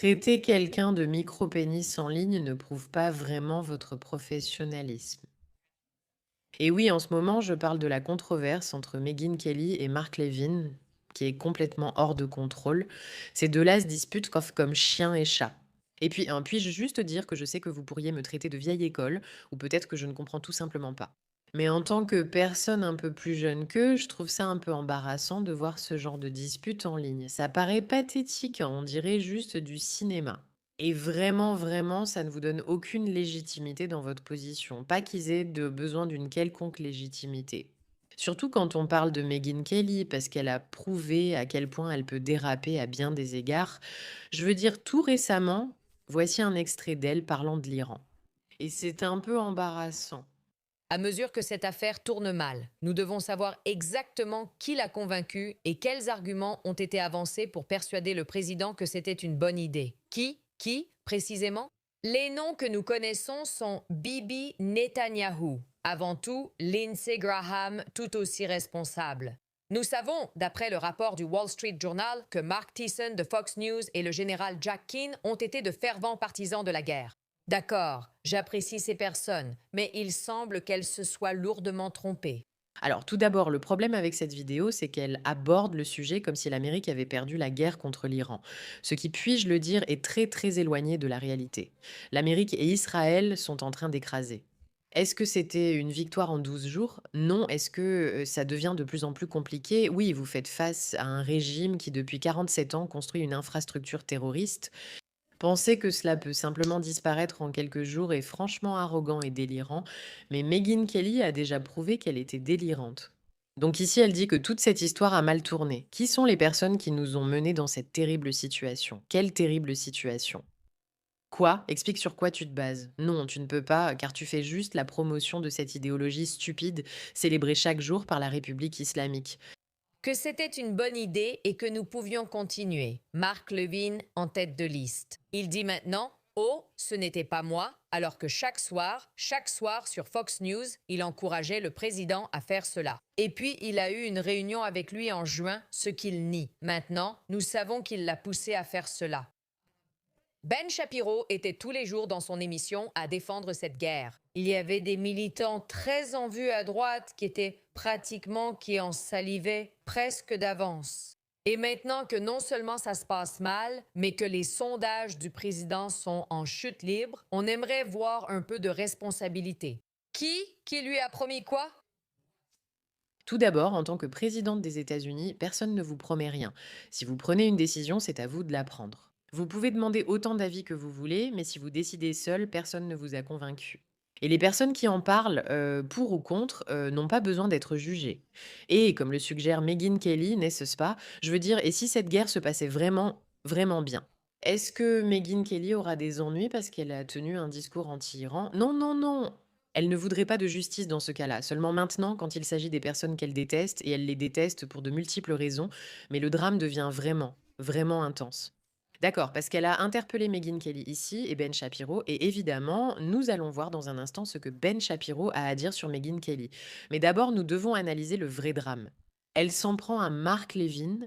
Traiter quelqu'un de micro-pénis en ligne ne prouve pas vraiment votre professionnalisme. Et oui, en ce moment, je parle de la controverse entre Megyn Kelly et Mark Levin, qui est complètement hors de contrôle. Ces deux-là se disputent comme chien et chat. Et puis-je juste dire que je sais que vous pourriez me traiter de vieille école, ou peut-être que je ne comprends tout simplement pas. Mais en tant que personne un peu plus jeune qu'eux, je trouve ça un peu embarrassant de voir ce genre de dispute en ligne. Ça paraît pathétique, hein, on dirait juste du cinéma. Et vraiment, vraiment, ça ne vous donne aucune légitimité dans votre position. Pas qu'ils aient besoin d'une quelconque légitimité. Surtout quand on parle de Megyn Kelly, parce qu'elle a prouvé à quel point elle peut déraper à bien des égards. Je veux dire, tout récemment, voici un extrait d'elle parlant de l'Iran. Et c'est un peu embarrassant. À mesure que cette affaire tourne mal, nous devons savoir exactement qui l'a convaincu et quels arguments ont été avancés pour persuader le président que c'était une bonne idée. Qui, précisément? Les noms que nous connaissons sont Bibi Netanyahu. Avant tout, Lindsey Graham, tout aussi responsable. Nous savons, d'après le rapport du Wall Street Journal, que Mark Thiessen de Fox News et le général Jack Keane ont été de fervents partisans de la guerre. D'accord, j'apprécie ces personnes, mais il semble qu'elles se soient lourdement trompées. Alors, tout d'abord, le problème avec cette vidéo, c'est qu'elle aborde le sujet comme si l'Amérique avait perdu la guerre contre l'Iran. Ce qui, puis-je le dire, est très très éloigné de la réalité. L'Amérique et Israël sont en train d'écraser. Est-ce que c'était une victoire en 12 jours? Non. Est-ce que ça devient de plus en plus compliqué? Oui, vous faites face à un régime qui, depuis 47 ans, construit une infrastructure terroriste. Penser que cela peut simplement disparaître en quelques jours est franchement arrogant et délirant, mais Megyn Kelly a déjà prouvé qu'elle était délirante. Donc ici, elle dit que toute cette histoire a mal tourné. Qui sont les personnes qui nous ont menés dans cette terrible situation? Quelle terrible situation? Quoi? Explique sur quoi tu te bases. Non, tu ne peux pas, car tu fais juste la promotion de cette idéologie stupide célébrée chaque jour par la République islamique. Que c'était une bonne idée et que nous pouvions continuer. Mark Levin en tête de liste. Il dit maintenant, oh, ce n'était pas moi, alors que chaque soir sur Fox News, il encourageait le président à faire cela. Et puis, il a eu une réunion avec lui en juin, ce qu'il nie. Maintenant, nous savons qu'il l'a poussé à faire cela. Ben Shapiro était tous les jours dans son émission à défendre cette guerre. Il y avait des militants très en vue à droite qui en salivaient presque d'avance. Et maintenant que non seulement ça se passe mal, mais que les sondages du président sont en chute libre, on aimerait voir un peu de responsabilité. Qui lui a promis quoi? Tout d'abord, en tant que présidente des États-Unis, personne ne vous promet rien. Si vous prenez une décision, c'est à vous de la prendre. Vous pouvez demander autant d'avis que vous voulez, mais si vous décidez seul, personne ne vous a convaincu. Et les personnes qui en parlent, pour ou contre, n'ont pas besoin d'être jugées. Et comme le suggère Megyn Kelly, n'est-ce pas? Je veux dire, et si cette guerre se passait vraiment, vraiment bien? Est-ce que Megyn Kelly aura des ennuis parce qu'elle a tenu un discours anti-Iran? Non, non, non! Elle ne voudrait pas de justice dans ce cas-là. Seulement maintenant, quand il s'agit des personnes qu'elle déteste, et elle les déteste pour de multiples raisons, mais le drame devient vraiment, vraiment intense. D'accord, parce qu'elle a interpellé Megyn Kelly ici et Ben Shapiro, et évidemment, nous allons voir dans un instant ce que Ben Shapiro a à dire sur Megyn Kelly. Mais d'abord, nous devons analyser le vrai drame. Elle s'en prend à Mark Levin,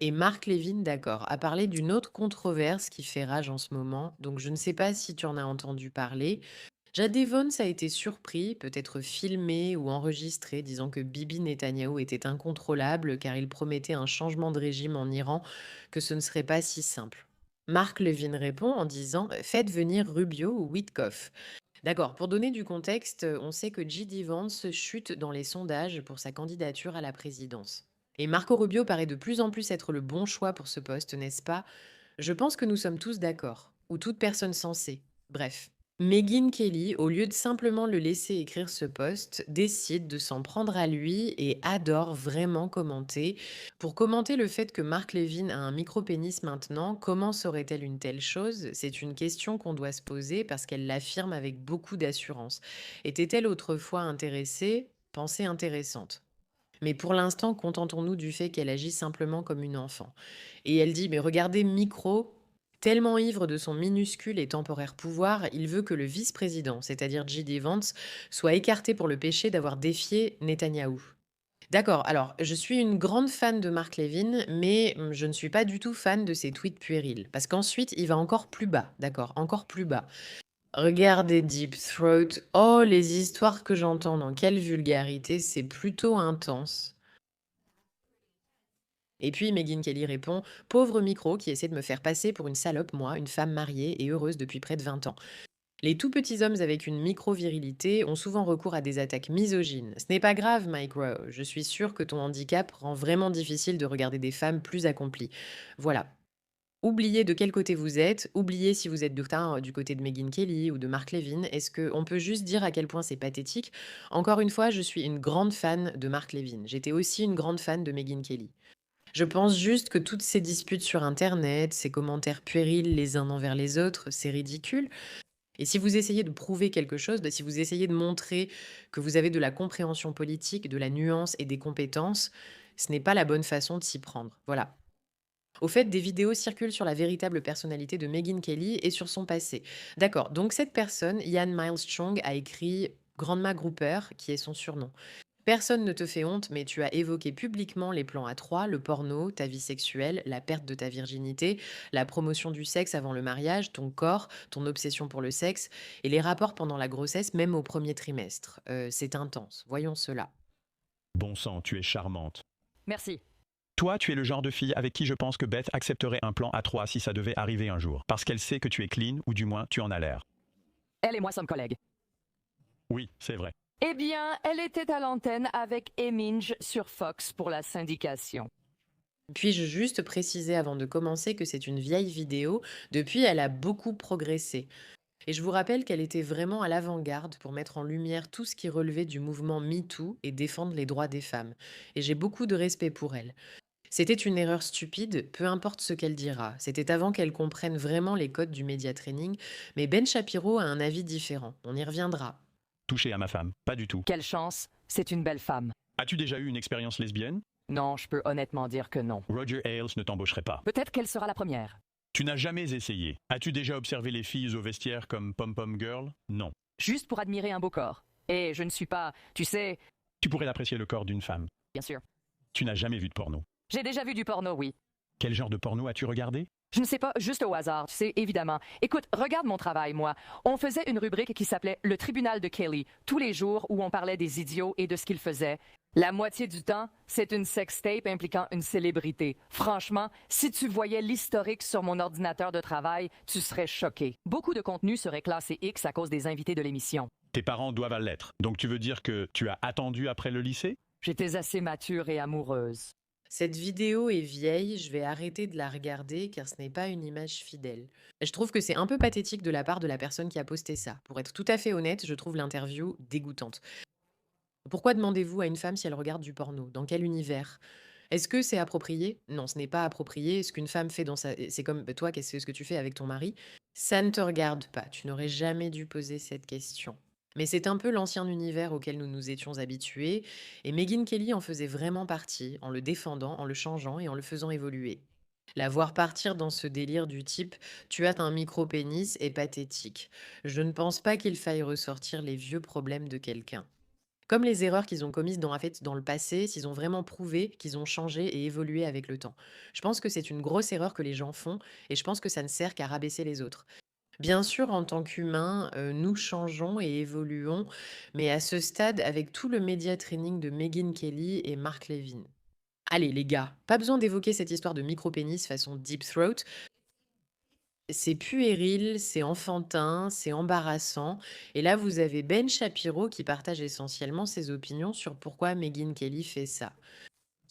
et Mark Levin, d'accord, a parlé d'une autre controverse qui fait rage en ce moment, donc je ne sais pas si tu en as entendu parler. Jade Vance a été surpris, peut-être filmé ou enregistré, disant que Bibi Netanyahou était incontrôlable car il promettait un changement de régime en Iran, que ce ne serait pas si simple. Mark Levin répond en disant faites venir Rubio ou Witkoff. D'accord, pour donner du contexte, on sait que J.D. Vance chute dans les sondages pour sa candidature à la présidence. Et Marco Rubio paraît de plus en plus être le bon choix pour ce poste, n'est-ce pas? Je pense que nous sommes tous d'accord, ou toute personne sensée. Bref. Megyn Kelly, au lieu de simplement le laisser écrire ce post, décide de s'en prendre à lui et adore vraiment commenter. Pour commenter le fait que Mark Levin a un micro-pénis maintenant, comment saurait-elle une telle chose? C'est une question qu'on doit se poser parce qu'elle l'affirme avec beaucoup d'assurance. Était-elle autrefois intéressée? Pensée intéressante. Mais pour l'instant, contentons-nous du fait qu'elle agit simplement comme une enfant. Et elle dit, mais regardez Micro, tellement ivre de son minuscule et temporaire pouvoir, il veut que le vice-président, c'est-à-dire J.D. Vance, soit écarté pour le péché d'avoir défié Netanyahou. D'accord, alors je suis une grande fan de Mark Levin, mais je ne suis pas du tout fan de ses tweets puérils. Parce qu'ensuite, il va encore plus bas, d'accord, encore plus bas. Regardez Deep Throat. Oh, les histoires que j'entends, dans quelle vulgarité, c'est plutôt intense. Et puis Megyn Kelly répond: pauvre micro qui essaie de me faire passer pour une salope, moi, une femme mariée et heureuse depuis près de 20 ans. Les tout petits hommes avec une micro-virilité ont souvent recours à des attaques misogynes. Ce n'est pas grave, Mike Rowe. Je suis sûre que ton handicap rend vraiment difficile de regarder des femmes plus accomplies. Voilà. Oubliez de quel côté vous êtes, oubliez si vous êtes du côté de Megyn Kelly ou de Mark Levin. Est-ce qu'on peut juste dire à quel point c'est pathétique? Encore une fois, je suis une grande fan de Mark Levin. J'étais aussi une grande fan de Megyn Kelly. Je pense juste que toutes ces disputes sur Internet, ces commentaires puérils les uns envers les autres, c'est ridicule. Et si vous essayez de prouver quelque chose, si vous essayez de montrer que vous avez de la compréhension politique, de la nuance et des compétences, ce n'est pas la bonne façon de s'y prendre. Voilà. Au fait, des vidéos circulent sur la véritable personnalité de Megyn Kelly et sur son passé. D'accord, donc cette personne, Ian Miles Chong, a écrit Grandma Grouper, qui est son surnom. Personne ne te fait honte, mais tu as évoqué publiquement les plans à trois, le porno, ta vie sexuelle, la perte de ta virginité, la promotion du sexe avant le mariage, ton corps, ton obsession pour le sexe, et les rapports pendant la grossesse, même au premier trimestre. C'est intense, voyons cela. Bon sang, tu es charmante. Merci. Toi, tu es le genre de fille avec qui je pense que Beth accepterait un plan à trois si ça devait arriver un jour. Parce qu'elle sait que tu es clean, ou du moins tu en as l'air. Elle et moi sommes collègues. Oui, c'est vrai. Eh bien, elle était à l'antenne avec Eminge sur Fox pour la syndication. Puis-je juste préciser avant de commencer que c'est une vieille vidéo, depuis elle a beaucoup progressé. Et je vous rappelle qu'elle était vraiment à l'avant-garde pour mettre en lumière tout ce qui relevait du mouvement MeToo et défendre les droits des femmes. Et j'ai beaucoup de respect pour elle. C'était une erreur stupide, peu importe ce qu'elle dira. C'était avant qu'elle comprenne vraiment les codes du média training, mais Ben Shapiro a un avis différent. On y reviendra. Toucher à ma femme, pas du tout. Quelle chance, c'est une belle femme. As-tu déjà eu une expérience lesbienne? Non, je peux honnêtement dire que non. Roger Ailes ne t'embaucherait pas. Peut-être qu'elle sera la première. Tu n'as jamais essayé. As-tu déjà observé les filles au vestiaire comme pom-pom girl? Non. Juste pour admirer un beau corps. Et je ne suis pas, tu sais, Tu pourrais apprécier le corps d'une femme. bien sûr. Tu n'as jamais vu de porno. J'ai déjà vu du porno, oui. Quel genre de porno as-tu regardé? Je ne sais pas, juste au hasard, tu sais, évidemment. Écoute, regarde mon travail, moi. On faisait une rubrique qui s'appelait Le tribunal de Kelly, tous les jours où on parlait des idiots et de ce qu'ils faisaient. La moitié du temps, c'est une sextape impliquant une célébrité. Franchement, si tu voyais l'historique sur mon ordinateur de travail, tu serais choqué. Beaucoup de contenu serait classé X à cause des invités de l'émission. Tes parents doivent l'être. Donc tu veux dire que tu as attendu après le lycée? J'étais assez mature et amoureuse. Cette vidéo est vieille, je vais arrêter de la regarder car ce n'est pas une image fidèle. Je trouve que c'est un peu pathétique de la part de la personne qui a posté ça. Pour être tout à fait honnête, je trouve l'interview dégoûtante. Pourquoi demandez-vous à une femme si elle regarde du porno? Dans quel univers? Est-ce que c'est approprié? Non, ce n'est pas approprié. Ce qu'une femme fait dans sa... C'est comme toi, qu'est-ce que tu fais avec ton mari? Ça ne te regarde pas. Tu n'aurais jamais dû poser cette question. Mais c'est un peu l'ancien univers auquel nous nous étions habitués, et Megyn Kelly en faisait vraiment partie, en le défendant, en le changeant et en le faisant évoluer. La voir partir dans ce délire du type «tu as un micro-pénis» est pathétique. Je ne pense pas qu'il faille ressortir les vieux problèmes de quelqu'un. Comme les erreurs qu'ils ont commises dans le passé, s'ils ont vraiment prouvé qu'ils ont changé et évolué avec le temps. Je pense que c'est une grosse erreur que les gens font, et je pense que ça ne sert qu'à rabaisser les autres. Bien sûr, en tant qu'humains, nous changeons et évoluons, mais à ce stade, avec tout le média training de Megyn Kelly et Mark Levin. Allez les gars, pas besoin d'évoquer cette histoire de micro-pénis façon Deep Throat. C'est puéril, c'est enfantin, c'est embarrassant. Et là, vous avez Ben Shapiro qui partage essentiellement ses opinions sur pourquoi Megyn Kelly fait ça.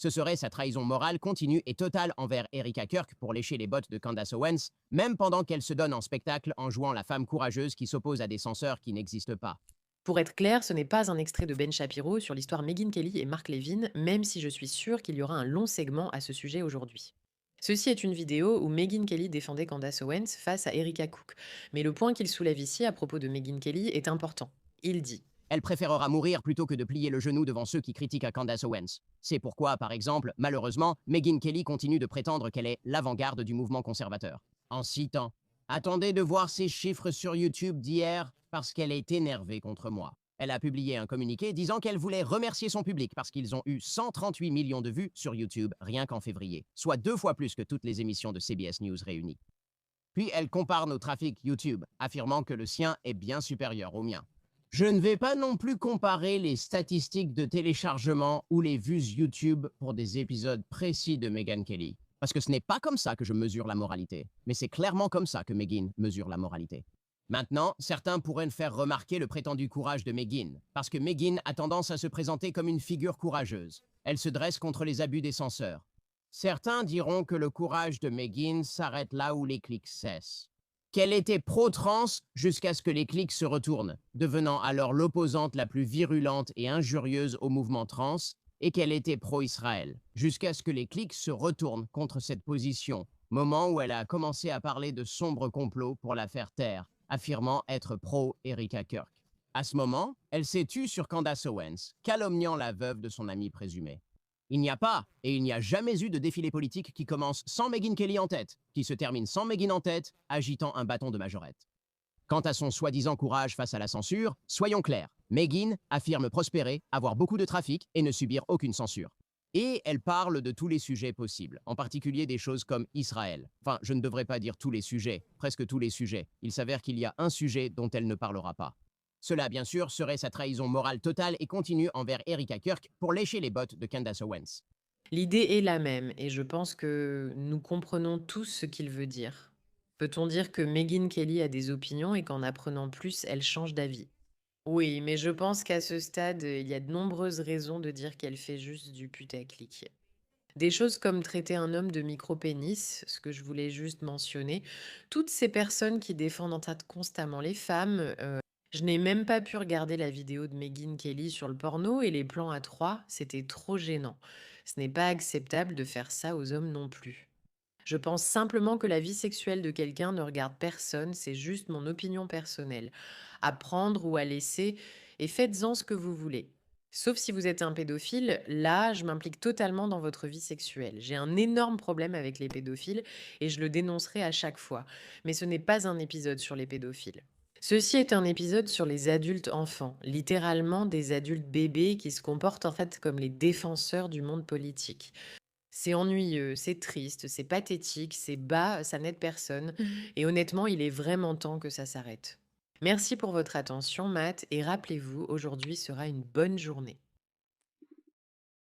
Ce serait sa trahison morale continue et totale envers Erika Kirk pour lécher les bottes de Candace Owens, même pendant qu'elle se donne en spectacle en jouant la femme courageuse qui s'oppose à des censeurs qui n'existent pas. Pour être clair, ce n'est pas un extrait de Ben Shapiro sur l'histoire Megyn Kelly et Mark Levin, même si je suis sûre qu'il y aura un long segment à ce sujet aujourd'hui. Ceci est une vidéo où Megyn Kelly défendait Candace Owens face à Erika Cook. Mais le point qu'il soulève ici à propos de Megyn Kelly est important. Il dit: Elle préférera mourir plutôt que de plier le genou devant ceux qui critiquent à Candace Owens. C'est pourquoi, par exemple, malheureusement, Megyn Kelly continue de prétendre qu'elle est l'avant-garde du mouvement conservateur. En citant « Attendez de voir ces chiffres sur YouTube d'hier parce qu'elle est énervée contre moi. » Elle a publié un communiqué disant qu'elle voulait remercier son public parce qu'ils ont eu 138 millions de vues sur YouTube rien qu'en février, soit 2 fois plus que toutes les émissions de CBS News réunies. Puis elle compare nos trafics YouTube, affirmant que le sien est bien supérieur au mien. Je ne vais pas non plus comparer les statistiques de téléchargement ou les vues YouTube pour des épisodes précis de Megyn Kelly, parce que ce n'est pas comme ça que je mesure la moralité, mais c'est clairement comme ça que Megyn mesure la moralité. Maintenant, certains pourraient me faire remarquer le prétendu courage de Megyn, parce que Megyn a tendance à se présenter comme une figure courageuse. Elle se dresse contre les abus des censeurs. Certains diront que le courage de Megyn s'arrête là où les clics cessent. Qu'elle était pro-trans jusqu'à ce que les clics se retournent, devenant alors l'opposante la plus virulente et injurieuse au mouvement trans, et qu'elle était pro-Israël, jusqu'à ce que les clics se retournent contre cette position, moment où elle a commencé à parler de sombres complots pour la faire taire, affirmant être pro-Erika Kirk. À ce moment, elle s'est tue sur Candace Owens, calomniant la veuve de son ami présumé. Il n'y a pas, et il n'y a jamais eu de défilé politique qui commence sans Megyn Kelly en tête, qui se termine sans Megyn en tête, agitant un bâton de majorette. Quant à son soi-disant courage face à la censure, soyons clairs, Megyn affirme prospérer, avoir beaucoup de trafic et ne subir aucune censure. Et elle parle de tous les sujets possibles, en particulier des choses comme Israël. Enfin, je ne devrais pas dire tous les sujets, presque tous les sujets. Il s'avère qu'il y a un sujet dont elle ne parlera pas. Cela, bien sûr, serait sa trahison morale totale et continue envers Erika Kirk pour lécher les bottes de Candace Owens. L'idée est la même et je pense que nous comprenons tous ce qu'il veut dire. Peut-on dire que Megyn Kelly a des opinions et qu'en apprenant plus, elle change d'avis? Oui, mais je pense qu'à ce stade, il y a de nombreuses raisons de dire qu'elle fait juste du putaclic. Des choses comme traiter un homme de micro-pénis, ce que je voulais juste mentionner. Toutes ces personnes qui défendent en tas constamment les femmes. Je n'ai même pas pu regarder la vidéo de Megyn Kelly sur le porno et les plans à trois, c'était trop gênant. Ce n'est pas acceptable de faire ça aux hommes non plus. Je pense simplement que la vie sexuelle de quelqu'un ne regarde personne, c'est juste mon opinion personnelle. À prendre ou à laisser, et faites-en ce que vous voulez. Sauf si vous êtes un pédophile, là, je m'implique totalement dans votre vie sexuelle. J'ai un énorme problème avec les pédophiles et je le dénoncerai à chaque fois. Mais ce n'est pas un épisode sur les pédophiles. Ceci est un épisode sur les adultes enfants, littéralement des adultes bébés qui se comportent en fait comme les défenseurs du monde politique. C'est ennuyeux, c'est triste, c'est pathétique, c'est bas, ça n'aide personne. Et honnêtement, il est vraiment temps que ça s'arrête. Merci pour votre attention, Matt, et rappelez-vous, aujourd'hui sera une bonne journée.